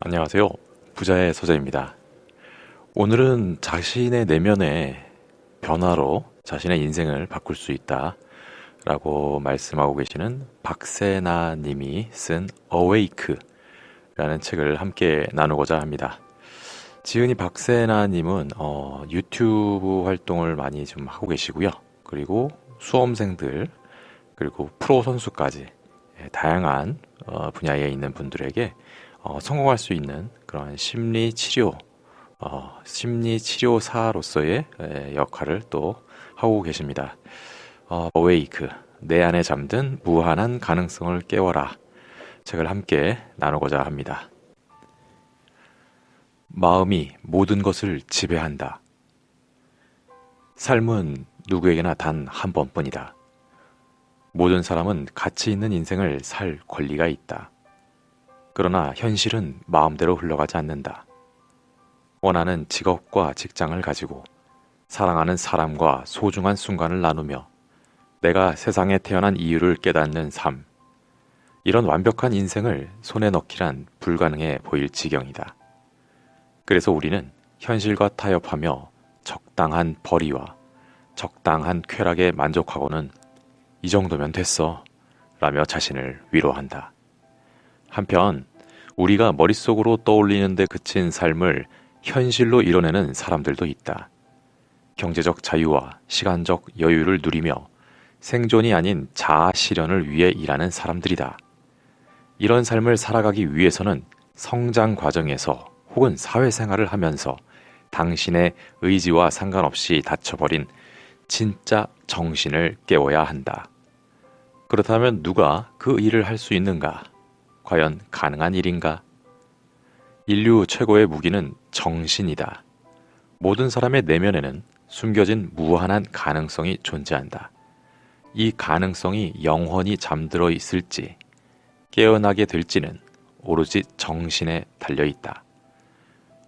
안녕하세요. 부자의 서재입니다. 오늘은 자신의 내면의 변화로 자신의 인생을 바꿀 수 있다 라고 말씀하고 계시는 박세나 님이 쓴 Awake 라는 책을 함께 나누고자 합니다. 지은이 박세나 님은 유튜브 활동을 많이 좀 하고 계시고요. 그리고 수험생들, 그리고 프로 선수까지 다양한 분야에 있는 분들에게 성공할 수 있는 그런 심리 치료사로서의 역할을 또 하고 계십니다. 어웨이크, 내 안에 잠든 무한한 가능성을 깨워라. 책을 함께 나누고자 합니다. 마음이 모든 것을 지배한다. 삶은 누구에게나 단 한 번뿐이다. 모든 사람은 가치 있는 인생을 살 권리가 있다. 그러나 현실은 마음대로 흘러가지 않는다. 원하는 직업과 직장을 가지고 사랑하는 사람과 소중한 순간을 나누며 내가 세상에 태어난 이유를 깨닫는 삶. 이런 완벽한 인생을 손에 넣기란 불가능해 보일 지경이다. 그래서 우리는 현실과 타협하며 적당한 벌이와 적당한 쾌락에 만족하고는 이 정도면 됐어 라며 자신을 위로한다. 한편 우리가 머릿속으로 떠올리는데 그친 삶을 현실로 이뤄내는 사람들도 있다. 경제적 자유와 시간적 여유를 누리며 생존이 아닌 자아 실현을 위해 일하는 사람들이다. 이런 삶을 살아가기 위해서는 성장 과정에서 혹은 사회생활을 하면서 당신의 의지와 상관없이 닫혀버린 진짜 정신을 깨워야 한다. 그렇다면 누가 그 일을 할 수 있는가? 과연 가능한 일인가? 인류 최고의 무기는 정신이다. 모든 사람의 내면에는 숨겨진 무한한 가능성이 존재한다. 이 가능성이 영원히 잠들어 있을지, 깨어나게 될지는 오로지 정신에 달려있다.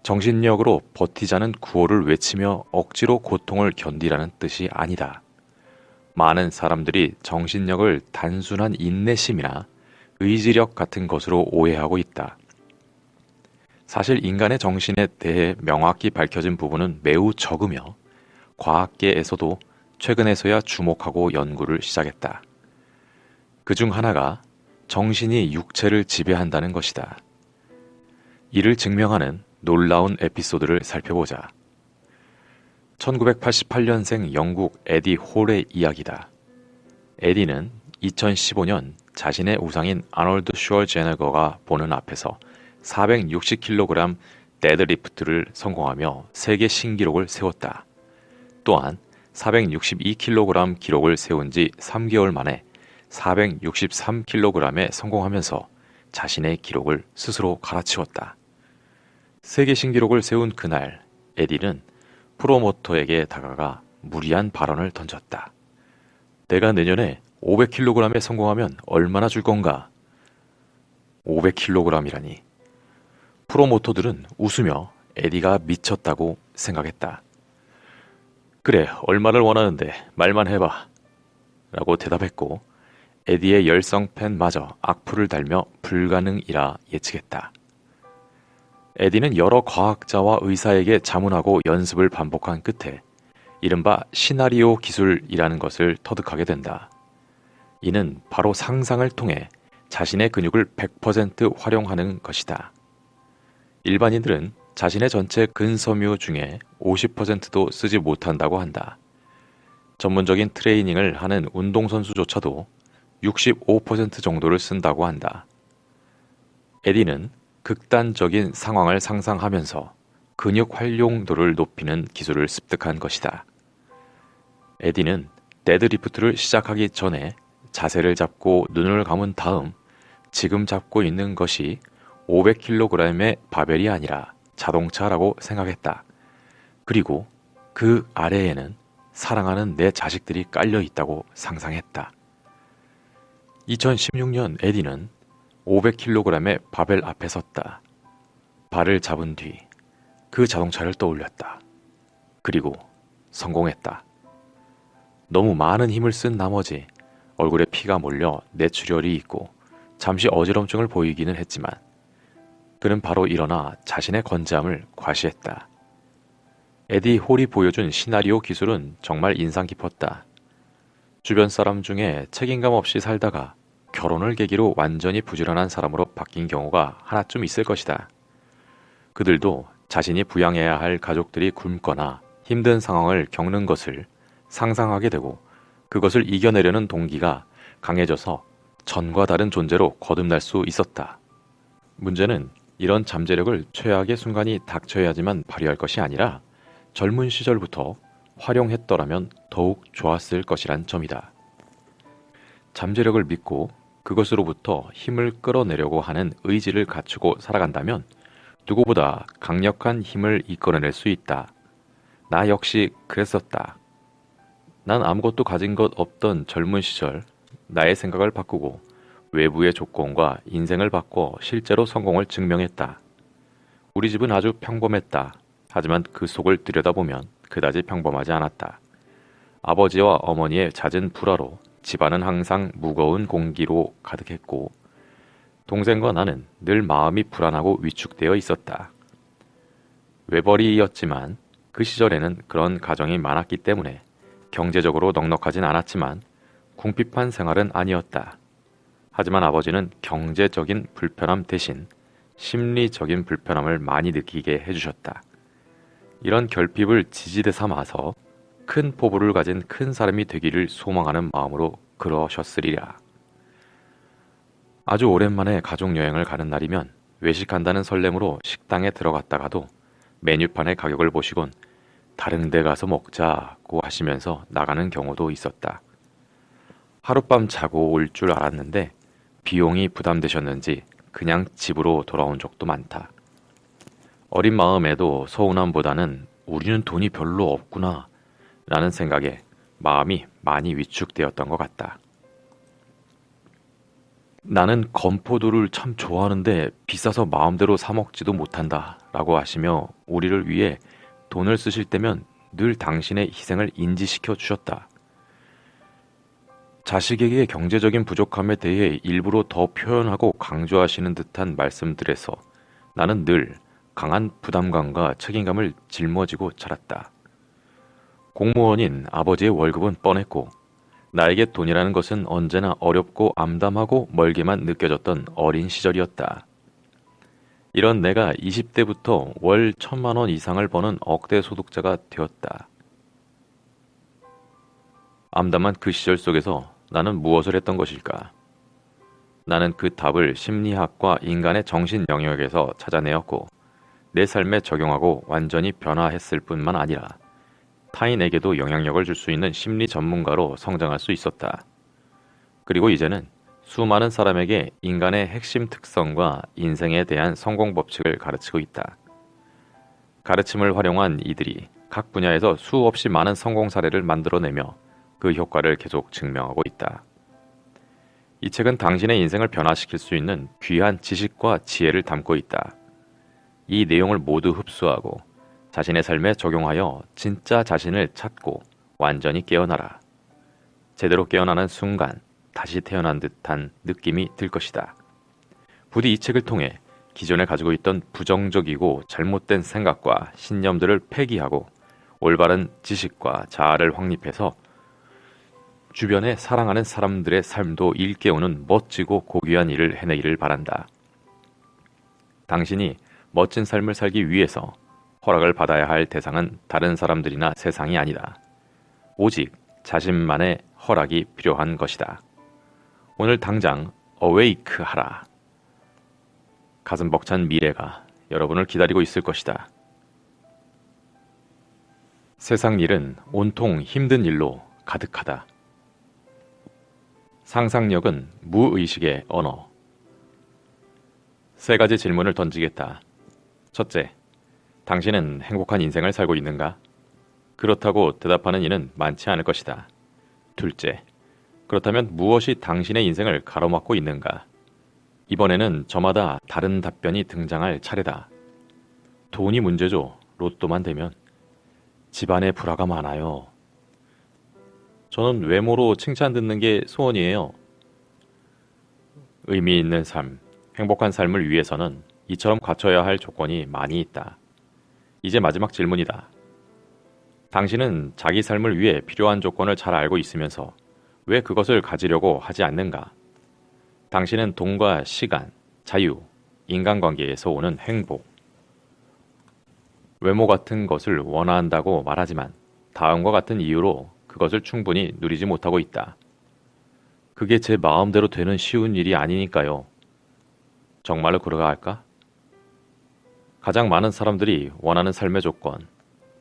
정신력으로 버티자는 구호를 외치며 억지로 고통을 견디라는 뜻이 아니다. 많은 사람들이 정신력을 단순한 인내심이나 의지력 같은 것으로 오해하고 있다. 사실 인간의 정신에 대해 명확히 밝혀진 부분은 매우 적으며 과학계에서도 최근에서야 주목하고 연구를 시작했다. 그중 하나가 정신이 육체를 지배한다는 것이다. 이를 증명하는 놀라운 에피소드를 살펴보자. 1988년생 영국 에디 홀의 이야기다. 에디는 2015년 자신의 우상인 아놀드 슈워제네거가 보는 앞에서 460kg 데드리프트를 성공하며 세계 신기록을 세웠다. 또한 462kg 기록을 세운 지 3개월 만에 463kg에 성공하면서 자신의 기록을 스스로 갈아치웠다. 세계 신기록을 세운 그날, 에디는 프로모터에게 다가가 무리한 발언을 던졌다. 내가 내년에 500kg에 성공하면 얼마나 줄 건가? 500kg이라니. 프로모터들은 웃으며 에디가 미쳤다고 생각했다. 그래, 얼마를 원하는데 말만 해봐. 라고 대답했고 에디의 열성팬마저 악플을 달며 불가능이라 예측했다. 에디는 여러 과학자와 의사에게 자문하고 연습을 반복한 끝에 이른바 시나리오 기술이라는 것을 터득하게 된다. 이는 바로 상상을 통해 자신의 근육을 100% 활용하는 것이다. 일반인들은 자신의 전체 근섬유 중에 50%도 쓰지 못한다고 한다. 전문적인 트레이닝을 하는 운동선수조차도 65% 정도를 쓴다고 한다. 에디는 극단적인 상황을 상상하면서 근육 활용도를 높이는 기술을 습득한 것이다. 에디는 데드리프트를 시작하기 전에 자세를 잡고 눈을 감은 다음 지금 잡고 있는 것이 500kg의 바벨이 아니라 자동차라고 생각했다. 그리고 그 아래에는 사랑하는 내 자식들이 깔려 있다고 상상했다. 2016년 에디는 500kg의 바벨 앞에 섰다. 발을 잡은 뒤 그 자동차를 떠올렸다. 그리고 성공했다. 너무 많은 힘을 쓴 나머지 얼굴에 피가 몰려 뇌출혈이 있고 잠시 어지럼증을 보이기는 했지만 그는 바로 일어나 자신의 건재함을 과시했다. 에디 홀이 보여준 시나리오 기술은 정말 인상 깊었다. 주변 사람 중에 책임감 없이 살다가 결혼을 계기로 완전히 부지런한 사람으로 바뀐 경우가 하나쯤 있을 것이다. 그들도 자신이 부양해야 할 가족들이 굶거나 힘든 상황을 겪는 것을 상상하게 되고 그것을 이겨내려는 동기가 강해져서 전과 다른 존재로 거듭날 수 있었다. 문제는 이런 잠재력을 최악의 순간이 닥쳐야지만 발휘할 것이 아니라 젊은 시절부터 활용했더라면 더욱 좋았을 것이란 점이다. 잠재력을 믿고 그것으로부터 힘을 끌어내려고 하는 의지를 갖추고 살아간다면 누구보다 강력한 힘을 이끌어낼 수 있다. 나 역시 그랬었다. 난 아무것도 가진 것 없던 젊은 시절 나의 생각을 바꾸고 외부의 조건과 인생을 바꿔 실제로 성공을 증명했다. 우리 집은 아주 평범했다. 하지만 그 속을 들여다보면 그다지 평범하지 않았다. 아버지와 어머니의 잦은 불화로 집안은 항상 무거운 공기로 가득했고 동생과 나는 늘 마음이 불안하고 위축되어 있었다. 외벌이였지만 그 시절에는 그런 가정이 많았기 때문에 경제적으로 넉넉하진 않았지만 궁핍한 생활은 아니었다. 하지만 아버지는 경제적인 불편함 대신 심리적인 불편함을 많이 느끼게 해주셨다. 이런 결핍을 지지대 삼아서 큰 포부를 가진 큰 사람이 되기를 소망하는 마음으로 그러셨으리라. 아주 오랜만에 가족여행을 가는 날이면 외식한다는 설렘으로 식당에 들어갔다가도 메뉴판의 가격을 보시곤 다른 데 가서 먹자고 하시면서 나가는 경우도 있었다. 하룻밤 자고 올 줄 알았는데 비용이 부담되셨는지 그냥 집으로 돌아온 적도 많다. 어린 마음에도 서운함보다는 우리는 돈이 별로 없구나 라는 생각에 마음이 많이 위축되었던 것 같다. 나는 건포도를 참 좋아하는데 비싸서 마음대로 사 먹지도 못한다 라고 하시며 우리를 위해 돈을 쓰실 때면 늘 당신의 희생을 인지시켜 주셨다. 자식에게 경제적인 부족함에 대해 일부러 더 표현하고 강조하시는 듯한 말씀들에서 나는 늘 강한 부담감과 책임감을 짊어지고 자랐다. 공무원인 아버지의 월급은 뻔했고 나에게 돈이라는 것은 언제나 어렵고 암담하고 멀게만 느껴졌던 어린 시절이었다. 이런 내가 20대부터 월 1,000만 원 이상을 버는 억대 소득자가 되었다. 암담한 그 시절 속에서 나는 무엇을 했던 것일까? 나는 그 답을 심리학과 인간의 정신 영역에서 찾아내었고 내 삶에 적용하고 완전히 변화했을 뿐만 아니라 타인에게도 영향력을 줄 수 있는 심리 전문가로 성장할 수 있었다. 그리고 이제는 수많은 사람에게 인간의 핵심 특성과 인생에 대한 성공 법칙을 가르치고 있다. 가르침을 활용한 이들이 각 분야에서 수없이 많은 성공 사례를 만들어내며 그 효과를 계속 증명하고 있다. 이 책은 당신의 인생을 변화시킬 수 있는 귀한 지식과 지혜를 담고 있다. 이 내용을 모두 흡수하고 자신의 삶에 적용하여 진짜 자신을 찾고 완전히 깨어나라. 제대로 깨어나는 순간 다시 태어난 듯한 느낌이 들 것이다. 부디 이 책을 통해 기존에 가지고 있던 부정적이고 잘못된 생각과 신념들을 폐기하고 올바른 지식과 자아를 확립해서 주변에 사랑하는 사람들의 삶도 일깨우는 멋지고 고귀한 일을 해내기를 바란다. 당신이 멋진 삶을 살기 위해서 허락을 받아야 할 대상은 다른 사람들이나 세상이 아니다. 오직 자신만의 허락이 필요한 것이다. 오늘 당장 어웨이크 하라. 가슴 벅찬 미래가 여러분을 기다리고 있을 것이다. 세상 일은 온통 힘든 일로 가득하다. 상상력은 무의식의 언어. 3가지 질문을 던지겠다. 첫째, 당신은 행복한 인생을 살고 있는가? 그렇다고 대답하는 이는 많지 않을 것이다. 둘째, 그렇다면 무엇이 당신의 인생을 가로막고 있는가? 이번에는 저마다 다른 답변이 등장할 차례다. 돈이 문제죠. 로또만 되면. 집안에 불화가 많아요. 저는 외모로 칭찬 듣는 게 소원이에요. 의미 있는 삶, 행복한 삶을 위해서는 이처럼 갖춰야 할 조건이 많이 있다. 이제 마지막 질문이다. 당신은 자기 삶을 위해 필요한 조건을 잘 알고 있으면서 왜 그것을 가지려고 하지 않는가? 당신은 돈과 시간, 자유, 인간관계에서 오는 행복, 외모 같은 것을 원한다고 말하지만 다음과 같은 이유로 그것을 충분히 누리지 못하고 있다. 그게 제 마음대로 되는 쉬운 일이 아니니까요. 정말로 그러가 할까? 가장 많은 사람들이 원하는 삶의 조건,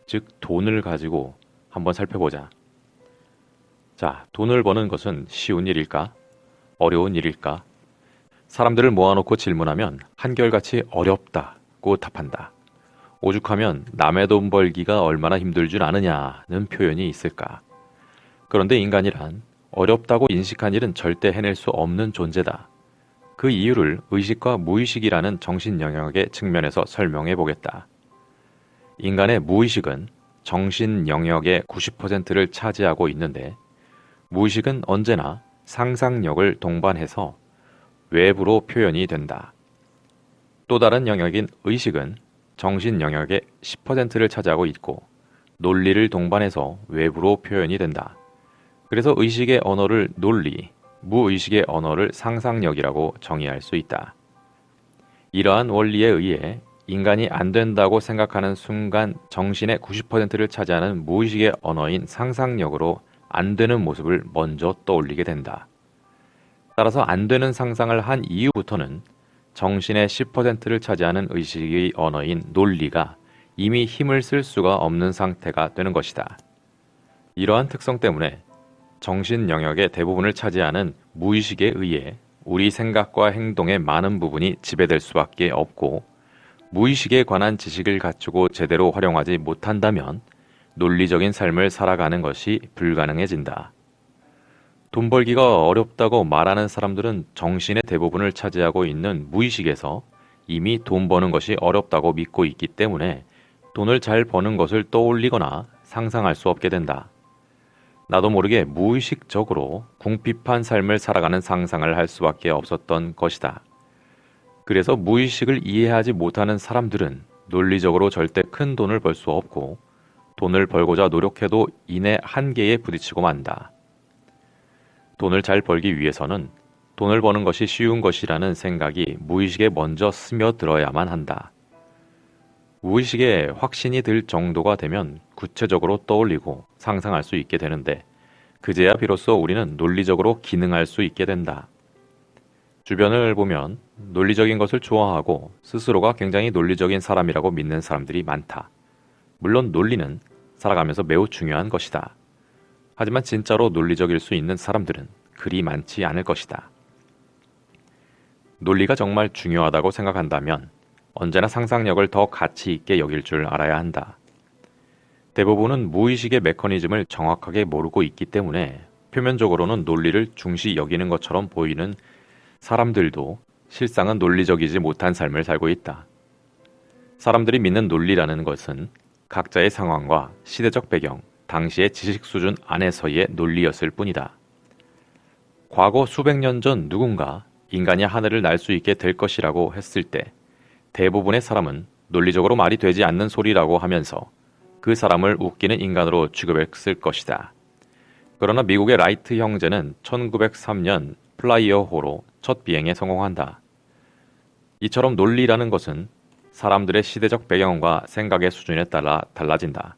즉 돈을 가지고 한번 살펴보자. 자, 돈을 버는 것은 쉬운 일일까? 어려운 일일까? 사람들을 모아놓고 질문하면 한결같이 어렵다고 답한다. 오죽하면 남의 돈 벌기가 얼마나 힘들 줄 아느냐는 표현이 있을까? 그런데 인간이란 어렵다고 인식한 일은 절대 해낼 수 없는 존재다. 그 이유를 의식과 무의식이라는 정신 영역의 측면에서 설명해 보겠다. 인간의 무의식은 정신 영역의 90%를 차지하고 있는데 무의식은 언제나 상상력을 동반해서 외부로 표현이 된다. 또 다른 영역인 의식은 정신 영역의 10%를 차지하고 있고 논리를 동반해서 외부로 표현이 된다. 그래서 의식의 언어를 논리, 무의식의 언어를 상상력이라고 정의할 수 있다. 이러한 원리에 의해 인간이 안 된다고 생각하는 순간 정신의 90%를 차지하는 무의식의 언어인 상상력으로 안 되는 모습을 먼저 떠올리게 된다. 따라서 안 되는 상상을 한 이후부터는 정신의 10%를 차지하는 의식의 언어인 논리가 이미 힘을 쓸 수가 없는 상태가 되는 것이다. 이러한 특성 때문에 정신 영역의 대부분을 차지하는 무의식에 의해 우리 생각과 행동의 많은 부분이 지배될 수밖에 없고 무의식에 관한 지식을 갖추고 제대로 활용하지 못한다면 논리적인 삶을 살아가는 것이 불가능해진다. 돈 벌기가 어렵다고 말하는 사람들은 정신의 대부분을 차지하고 있는 무의식에서 이미 돈 버는 것이 어렵다고 믿고 있기 때문에 돈을 잘 버는 것을 떠올리거나 상상할 수 없게 된다. 나도 모르게 무의식적으로 궁핍한 삶을 살아가는 상상을 할 수밖에 없었던 것이다. 그래서 무의식을 이해하지 못하는 사람들은 논리적으로 절대 큰 돈을 벌 수 없고 돈을 벌고자 노력해도 인해 한계에 부딪히고 만다. 돈을 잘 벌기 위해서는 돈을 버는 것이 쉬운 것이라는 생각이 무의식에 먼저 스며들어야만 한다. 무의식에 확신이 들 정도가 되면 구체적으로 떠올리고 상상할 수 있게 되는데 그제야 비로소 우리는 논리적으로 기능할 수 있게 된다. 주변을 보면 논리적인 것을 좋아하고 스스로가 굉장히 논리적인 사람이라고 믿는 사람들이 많다. 물론 논리는 살아가면서 매우 중요한 것이다. 하지만 진짜로 논리적일 수 있는 사람들은 그리 많지 않을 것이다. 논리가 정말 중요하다고 생각한다면 언제나 상상력을 더 가치 있게 여길 줄 알아야 한다. 대부분은 무의식의 메커니즘을 정확하게 모르고 있기 때문에 표면적으로는 논리를 중시 여기는 것처럼 보이는 사람들도 실상은 논리적이지 못한 삶을 살고 있다. 사람들이 믿는 논리라는 것은 각자의 상황과 시대적 배경, 당시의 지식 수준 안에서의 논리였을 뿐이다. 과거 수백 년 전 누군가 인간이 하늘을 날 수 있게 될 것이라고 했을 때 대부분의 사람은 논리적으로 말이 되지 않는 소리라고 하면서 그 사람을 웃기는 인간으로 취급했을 것이다. 그러나 미국의 라이트 형제는 1903년 플라이어호로 첫 비행에 성공한다. 이처럼 논리라는 것은 사람들의 시대적 배경과 생각의 수준에 따라 달라진다.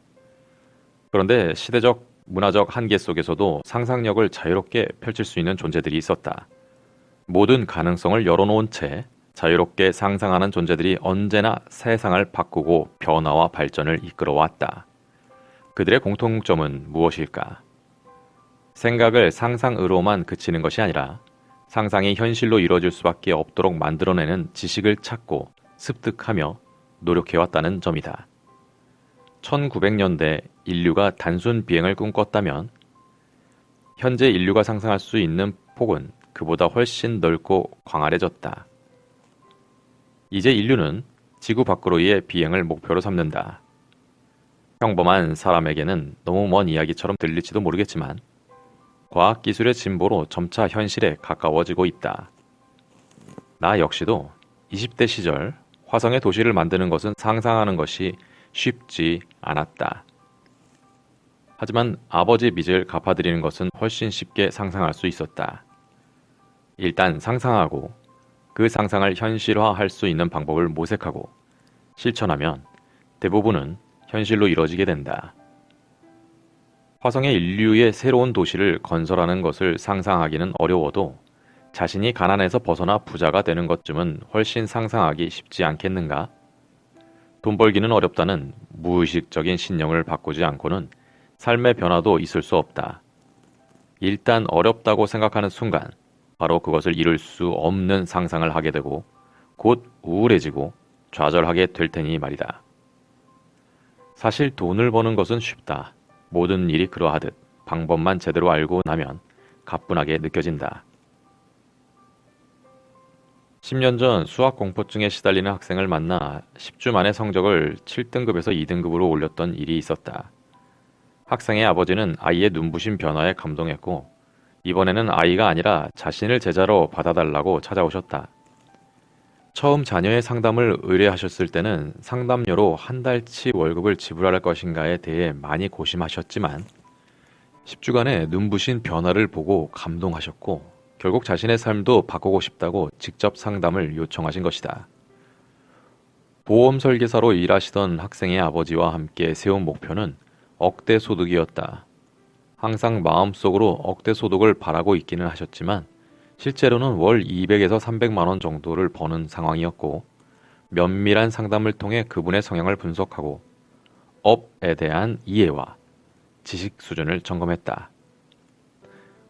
그런데 시대적, 문화적 한계 속에서도 상상력을 자유롭게 펼칠 수 있는 존재들이 있었다. 모든 가능성을 열어놓은 채 자유롭게 상상하는 존재들이 언제나 세상을 바꾸고 변화와 발전을 이끌어왔다. 그들의 공통점은 무엇일까? 생각을 상상으로만 그치는 것이 아니라 상상이 현실로 이루어질 수밖에 없도록 만들어내는 지식을 찾고 습득하며 노력해왔다는 점이다. 1900년대 인류가 단순 비행을 꿈꿨다면 현재 인류가 상상할 수 있는 폭은 그보다 훨씬 넓고 광활해졌다. 이제 인류는 지구 밖으로의 비행을 목표로 삼는다. 평범한 사람에게는 너무 먼 이야기처럼 들릴지도 모르겠지만 과학기술의 진보로 점차 현실에 가까워지고 있다. 나 역시도 20대 시절 화성에 도시를 만드는 것은 상상하는 것이 쉽지 않았다. 하지만 아버지 빚을 갚아드리는 것은 훨씬 쉽게 상상할 수 있었다. 일단 상상하고 그 상상을 현실화할 수 있는 방법을 모색하고 실천하면 대부분은 현실로 이뤄지게 된다. 화성에 인류의 새로운 도시를 건설하는 것을 상상하기는 어려워도 자신이 가난에서 벗어나 부자가 되는 것쯤은 훨씬 상상하기 쉽지 않겠는가? 돈 벌기는 어렵다는 무의식적인 신념을 바꾸지 않고는 삶의 변화도 있을 수 없다. 일단 어렵다고 생각하는 순간 바로 그것을 이룰 수 없는 상상을 하게 되고 곧 우울해지고 좌절하게 될 테니 말이다. 사실 돈을 버는 것은 쉽다. 모든 일이 그러하듯 방법만 제대로 알고 나면 가뿐하게 느껴진다. 10년 전 수학 공포증에 시달리는 학생을 만나 10주 만에 성적을 7등급에서 2등급으로 올렸던 일이 있었다. 학생의 아버지는 아이의 눈부신 변화에 감동했고 이번에는 아이가 아니라 자신을 제자로 받아달라고 찾아오셨다. 처음 자녀의 상담을 의뢰하셨을 때는 상담료로 한 달치 월급을 지불할 것인가에 대해 많이 고심하셨지만 10주간의 눈부신 변화를 보고 감동하셨고 결국 자신의 삶도 바꾸고 싶다고 직접 상담을 요청하신 것이다. 보험 설계사로 일하시던 학생의 아버지와 함께 세운 목표는 억대 소득이었다. 항상 마음속으로 억대 소득을 바라고 있기는 하셨지만 실제로는 월 200에서 300만 원 정도를 버는 상황이었고 면밀한 상담을 통해 그분의 성향을 분석하고 업에 대한 이해와 지식 수준을 점검했다.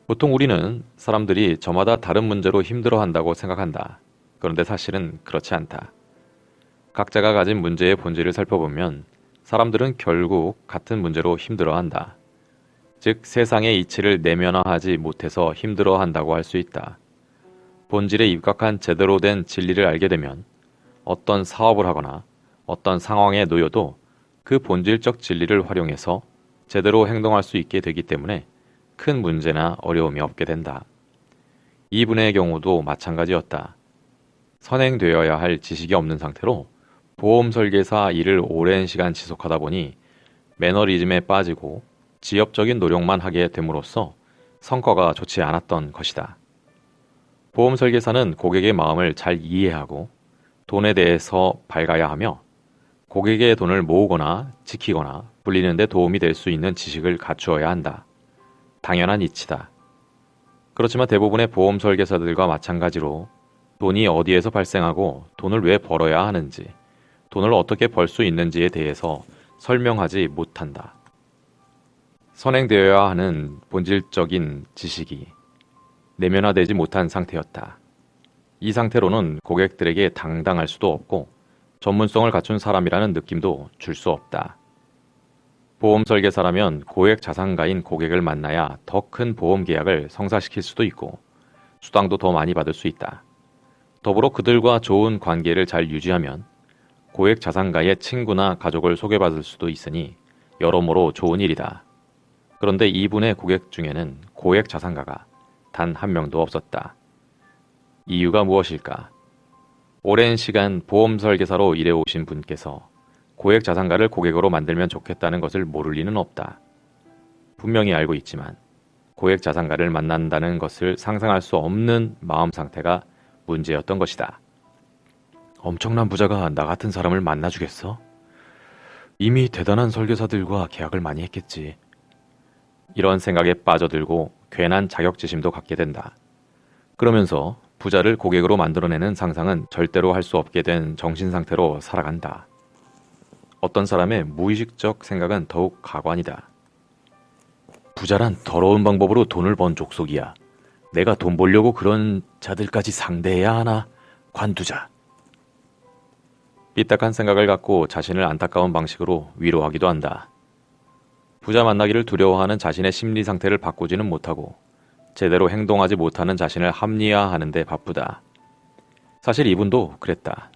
보통 우리는 사람들이 저마다 다른 문제로 힘들어한다고 생각한다. 그런데 사실은 그렇지 않다. 각자가 가진 문제의 본질을 살펴보면 사람들은 결국 같은 문제로 힘들어한다. 즉 세상의 이치를 내면화하지 못해서 힘들어한다고 할 수 있다. 본질에 입각한 제대로 된 진리를 알게 되면 어떤 사업을 하거나 어떤 상황에 놓여도 그 본질적 진리를 활용해서 제대로 행동할 수 있게 되기 때문에 큰 문제나 어려움이 없게 된다. 이분의 경우도 마찬가지였다. 선행되어야 할 지식이 없는 상태로 보험 설계사 일을 오랜 시간 지속하다 보니 매너리즘에 빠지고 지엽적인 노력만 하게 됨으로써 성과가 좋지 않았던 것이다. 보험 설계사는 고객의 마음을 잘 이해하고 돈에 대해서 밝아야 하며 고객의 돈을 모으거나 지키거나 불리는 데 도움이 될 수 있는 지식을 갖추어야 한다. 당연한 이치다. 그렇지만 대부분의 보험 설계사들과 마찬가지로 돈이 어디에서 발생하고 돈을 왜 벌어야 하는지, 돈을 어떻게 벌 수 있는지에 대해서 설명하지 못한다. 선행되어야 하는 본질적인 지식이 내면화되지 못한 상태였다. 이 상태로는 고객들에게 당당할 수도 없고 전문성을 갖춘 사람이라는 느낌도 줄 수 없다. 보험 설계사라면 고액 자산가인 고객을 만나야 더 큰 보험 계약을 성사시킬 수도 있고 수당도 더 많이 받을 수 있다. 더불어 그들과 좋은 관계를 잘 유지하면 고액 자산가의 친구나 가족을 소개받을 수도 있으니 여러모로 좋은 일이다. 그런데 이분의 고객 중에는 고액 자산가가 단 한 명도 없었다. 이유가 무엇일까? 오랜 시간 보험 설계사로 일해오신 분께서 고액 자산가를 고객으로 만들면 좋겠다는 것을 모를 리는 없다. 분명히 알고 있지만 고액 자산가를 만난다는 것을 상상할 수 없는 마음 상태가 문제였던 것이다. 엄청난 부자가 나 같은 사람을 만나주겠어? 이미 대단한 설계사들과 계약을 많이 했겠지. 이런 생각에 빠져들고 괜한 자격지심도 갖게 된다. 그러면서 부자를 고객으로 만들어내는 상상은 절대로 할 수 없게 된 정신상태로 살아간다. 어떤 사람의 무의식적 생각은 더욱 가관이다. 부자란 더러운 방법으로 돈을 번 족속이야. 내가 돈 벌려고 그런 자들까지 상대해야 하나? 관두자. 삐딱한 생각을 갖고 자신을 안타까운 방식으로 위로하기도 한다. 부자 만나기를 두려워하는 자신의 심리 상태를 바꾸지는 못하고 제대로 행동하지 못하는 자신을 합리화하는 데 바쁘다. 사실 이분도 그랬다.